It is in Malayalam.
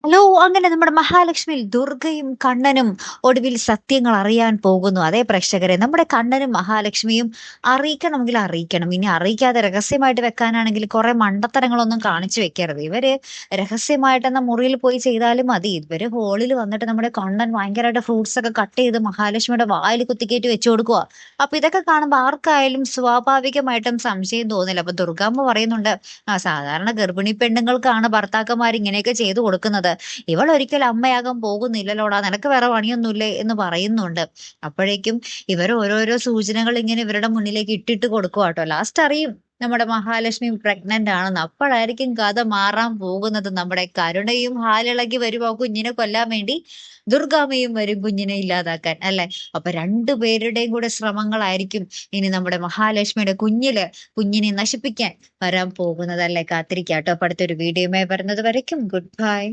ഹലോ! അങ്ങനെ നമ്മുടെ മഹാലക്ഷ്മിയിൽ ദുർഗയും കണ്ണനും ഒടുവിൽ സത്യങ്ങൾ അറിയാൻ പോകുന്നു. അതേ പ്രേക്ഷകരെ, നമ്മുടെ കണ്ണനും മഹാലക്ഷ്മിയും അറിയിക്കണമെങ്കിൽ അറിയിക്കണം. ഇനി അറിയിക്കാതെ രഹസ്യമായിട്ട് വെക്കാനാണെങ്കിൽ കുറെ മണ്ടത്തരങ്ങളൊന്നും കാണിച്ചു വെക്കരുത്. ഇവര് രഹസ്യമായിട്ടെന്ന മുറിയിൽ പോയി ചെയ്താലും മതി. ഇവര് ഹോളിൽ വന്നിട്ട് നമ്മുടെ കണ്ണൻ ഭയങ്കരമായിട്ട് ഫ്രൂട്ട്സ് ഒക്കെ കട്ട് ചെയ്ത് മഹാലക്ഷ്മിയുടെ വായിൽ കുത്തിക്കേറ്റി വെച്ചു കൊടുക്കുവാ. അപ്പൊ ഇതൊക്കെ കാണുമ്പോൾ ആർക്കായാലും സ്വാഭാവികമായിട്ടും സംശയം തോന്നില്ല. അപ്പൊ ദുർഗാമ്മ പറയുന്നുണ്ട്, സാധാരണ ഗർഭിണി പെണ്ണുങ്ങൾക്കാണ് ഭർത്താക്കന്മാർ ഇങ്ങനെയൊക്കെ ചെയ്തു കൊടുക്കുന്നത്. ഇവൾ ഒരിക്കലും അമ്മയാകാൻ പോകുന്നില്ലല്ലോടാ, നിനക്ക് വേറെ പണിയൊന്നുമില്ലേ എന്ന് പറയുന്നുണ്ട്. അപ്പോഴേക്കും ഇവർ ഓരോരോ സൂചനകൾ ഇങ്ങനെ ഇവരുടെ മുന്നിലേക്ക് ഇട്ടിട്ട് കൊടുക്കുവാട്ടോ. ലാസ്റ്റ് അറിയും നമ്മുടെ മഹാലക്ഷ്മി പ്രഗ്നന്റ് ആണെന്ന്. അപ്പോഴായിരിക്കും കഥ മാറാൻ പോകുന്നത്. നമ്മുടെ കരുണയും ഹാലിളകി വരും ആ കുഞ്ഞിനെ കൊല്ലാൻ വേണ്ടി, ദുർഗാമ്മയും വരും കുഞ്ഞിനെ ഇല്ലാതാക്കാൻ, അല്ലെ? അപ്പൊ രണ്ടുപേരുടെയും കൂടെ ശ്രമങ്ങളായിരിക്കും ഇനി നമ്മുടെ മഹാലക്ഷ്മിയുടെ കുഞ്ഞിനെ നശിപ്പിക്കാൻ വരാൻ പോകുന്നത്, അല്ലെ? കാത്തിരിക്കാട്ടോ. അപ്പൊ അടുത്തൊരു വീഡിയോയുമായി വരുന്നത് വരയ്ക്കും ഗുഡ് ബൈ.